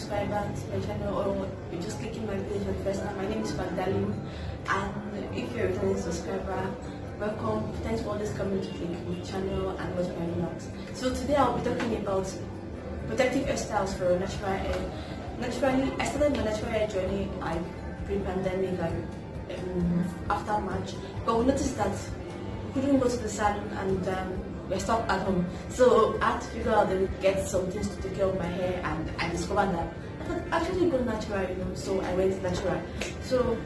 subscriber to my channel, or you're just clicking my page for the first time, my name is Magdalene, and if you're a returning subscriber, welcome. Thanks for always coming to my channel and watch my vlogs. So today I'll be talking about protective hairstyles for natural hair. Naturally, I started my natural hair journey pre-pandemic, after March, but we noticed that we couldn't go to the salon and we're stuck at home. So I had to figure out to get some things to take care of my hair, and I discovered that I could actually go natural, so I went natural. So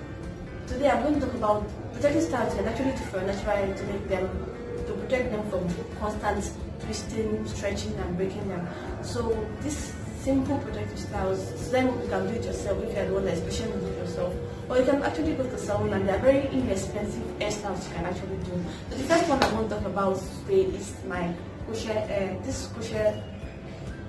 today I'm going to talk about protective styles and actually for natural hair to protect them from constant twisting, stretching and breaking them. So this simple protective styles, so then you can do it yourself if you're the one that's patient with yourself, or you can actually go to the salon, and they're very inexpensive hairstyles you can actually do. So the first one I want to talk about today is my crochet. This crochet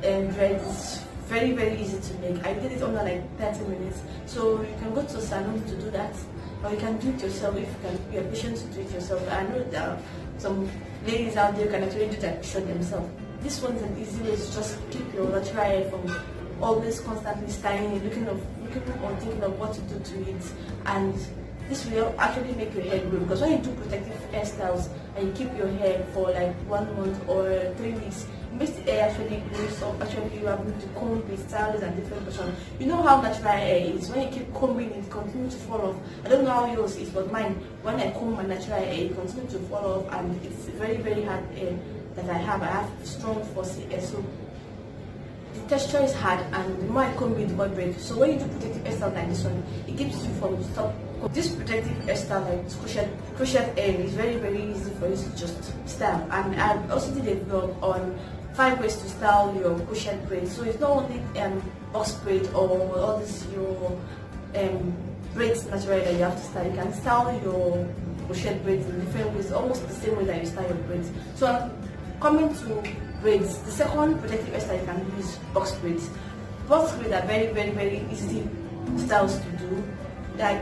dread is very easy to make. I did it under like 30 minutes. So you can go to a salon to do that, or you can do it yourself if you're patient to do it yourself. I know there are some ladies out there who can actually do that crochet themselves. This one is an easy way to just keep your natural hair from always constantly styling it, looking or thinking of what to do to it. And this will actually make your hair grow, because when you do protective hairstyles and you keep your hair for like 1 month or 3 weeks, it makes the hair actually grow. So actually you have to comb it, styles and different versions. You know how natural hair is. When you keep combing it, continues to fall off. I don't know how yours is, but mine, when I comb my natural hair, it continues to fall off, and it's very hard hair that I have strong fussy hair, so the texture is hard, and the more I comb it, the more it breaks. So when you do protective hairstyle like this one, it keeps you from stop. This protective hairstyle like crochet hair is very easy for you to just style. And I also did a vlog on 5 ways to style your crochet braid. So it's not only box braid or all this your braids naturally that you have to style. You can style your crochet braids in different ways, almost the same way that you style your braids. So I'm coming to braids. The second protective hairstyle you can use box braids. Box braids are very easy styles to do. Like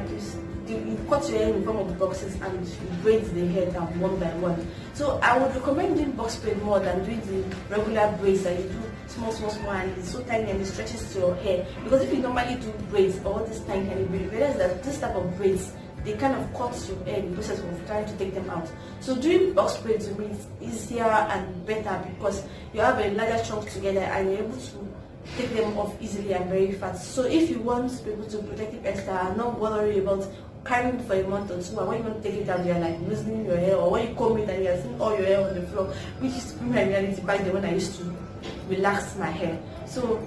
you cut your hair in form of boxes and you braid the hair down one by one. So I would recommend doing box braid more than doing the regular braids that you do small and it's so tiny and it stretches to your hair. Because if you normally do braids or this tiny braids, realize that this type of braids, they kind of cut your hair in the process of trying to take them out. So doing box braids to me is easier and better, because you have a larger chunk together and you're able to take them off easily and very fast. So if you want to be able to protect your hairstyle, not worry about carrying it for a month or 2, and when you want to take it out, you're like loosening your hair, or when you comb it and you're seeing all your hair on the floor, which is my reality back then when I used to relax my hair. So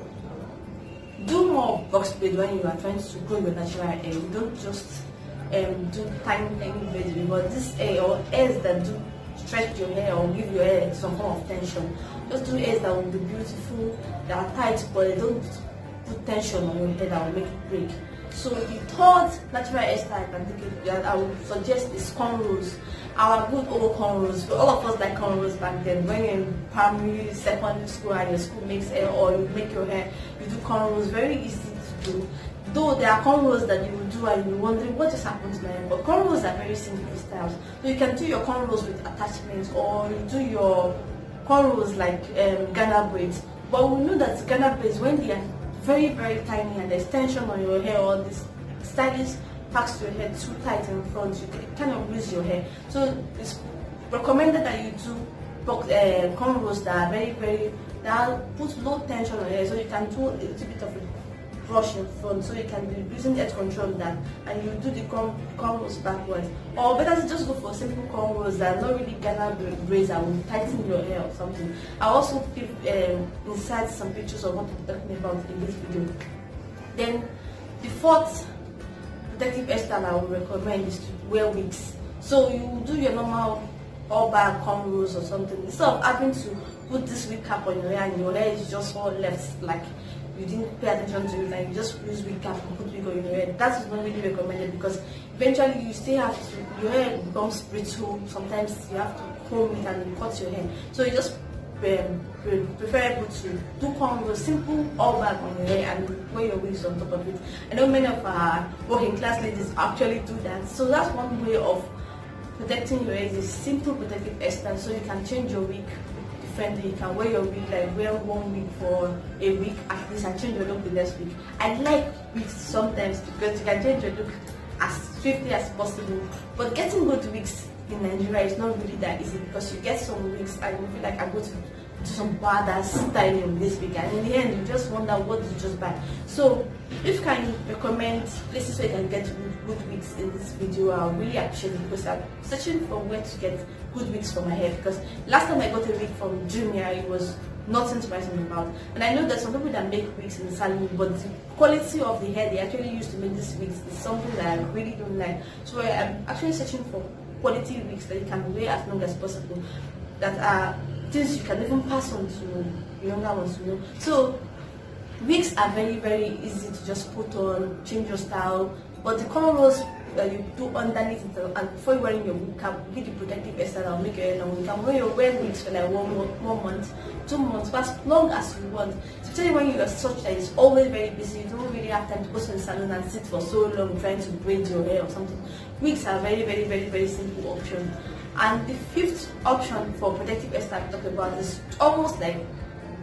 do more box braid when you are trying to grow your natural hair. You don't just do tiny braids, because this hair or hairs that do stretch your hair or give your hair some form of tension. Just do hairs that will be beautiful, that are tight, but they don't put tension on your hair that will make it break. So the third natural hairstyle I can take it that I would suggest is cornrows. Our good old cornrows. All of us like cornrows back then. When you're in primary, secondary school, and your school makes hair, or you make your hair, you do cornrows. Very easy to do. Though there are cornrows that you will do and you're wondering what just happened to my hair, but cornrows are very simple styles. So you can do your cornrows with attachments, or you do your cornrows like Ghana braids. But we know that Ghana braids, when they are very tiny and there's tension on your hair, or this stylist packs your hair too tight in front, you can kind of lose your hair. So it's recommended that you do cornrows that are that put low tension on your hair, so you can do a little bit of a brush in front, so you can be using edge control that, and you do the cornrows backwards. Or better to just go for simple cornrows that are not really Ghana braids that will tighten your hair or something. I'll also give inside some pictures of what I'm talking about in this video. Then the fourth protective hairstyle I would recommend is to wear wigs. So you do your normal all back cornrows or something, instead of having to put this wig cap on your hair and your hair is just all left like you didn't pay attention to it, like you just use wig cap and put wig on your hair. That is not really recommended, because eventually you still have to, your hair becomes brittle. Sometimes you have to comb it and cut your hair. So you just preferable to do cornrows, simple all back on your hair, and wear your wigs on top of it. I know many of our working class ladies actually do that. So that's one way of protecting your hair, is a simple protective hairstyle. So you can change your wig. The friendly. You can wear your wig, like wear one wig for a week at least and change your look the next week. I like wigs sometimes because you can change your look as swiftly as possible. But getting good wigs in Nigeria is not really that easy because you get some wigs and you feel like I'm going to do some badass styling this week, and in the end you just wonder what did you just buy. So if you can recommend places where you can get good wigs in this video, I'll really appreciate it because I'm searching for where to get good wigs for my hair, because last time I got a wig from Junior, it was nothing to write home about. And I know that some people that make wigs in the salon, but the quality of the hair they actually use to make these wigs is something that I really don't like. So I'm actually searching for quality wigs that you can wear as long as possible, that are things you can even pass on to younger ones, you know. So wigs are very, very easy to just put on, change your style, but the cornrows that you do underneath it, and before you wearing your wig cap, get the protective hairstyle that will make your hair long. You can wear wigs for like 1 month, 2 months, for as long as you want. Especially when you are such that it's always very busy, you don't really have time to go to the salon and sit for so long trying to braid your hair or something. Wigs are very, very, very, very simple option. And the fifth option for protective hairstyle I'm talking about is almost like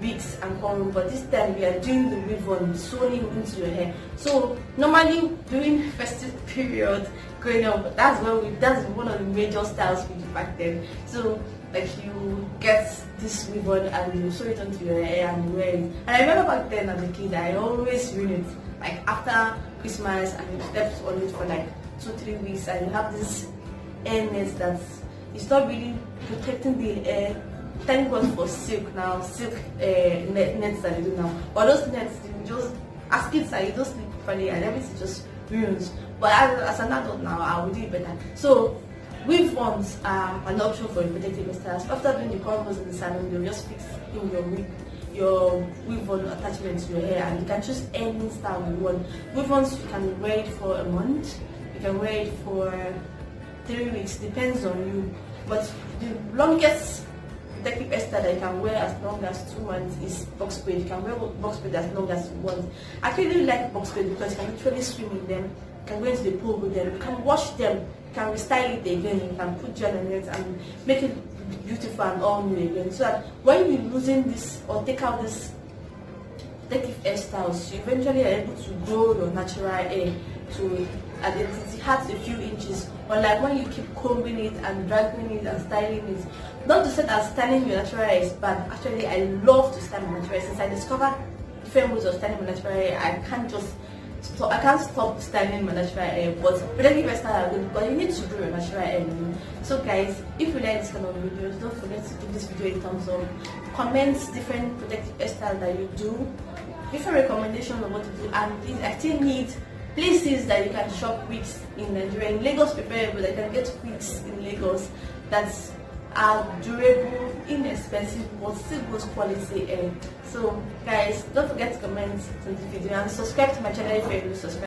wigs and cornrow, but this time we are doing the wig on sewing into your hair. So normally during festive period growing up, that's one of the major styles we do back then. So like you get this ribbon and you sew it onto your hair and you wear it. And I remember back then as a kid, I always ruin it. Like after Christmas, and you stepped on it for like 2-3 weeks, and you have this hair net that's, it's not really protecting the hair. Thank God for silk now, silk nets that they do now. But those nets, you just, as kids, you don't sleep properly and everything just ruins. But as an adult now, I will do it better. So weave ones are an option for protective hairstyles. After doing the cornrows in the salon, you'll just fix in your weave on attachment to your hair, and you can choose any style you want. Weave ones, you can wear it for a month, you can wear it for 3 weeks, depends on you. But the longest protective hairstyle that you can wear as long as 2 months is box braid. You can wear box braid as long as you want. I really like box braid because you can literally swim in them, you can go into the pool with them, you can wash them, you can restyle it again, you can put gel in it and make it beautiful and all new again. So that when you're losing this or take out this protective hairstyles, you eventually are able to grow your natural hair to it has a few inches. But like when you keep combing it and dragging it and styling it, not to say that styling your natural hair is bad. Actually, I love to style my natural hair. Since I discovered different ways of styling my natural hair, I can't stop styling my natural hair. But protective hairstyle are good, but you need to grow your natural hair, you know? So guys, if you like this kind of videos, don't forget to give this video a thumbs up. Comment different protective hairstyles that you do, different recommendations on what to do, and please, I still need places that you can shop wigs in Nigeria. In Lagos preferable, that you can get wigs in Lagos that are durable, inexpensive, but still good quality hair. So guys, don't forget to comment on the video and subscribe to my channel if you're new subscriber.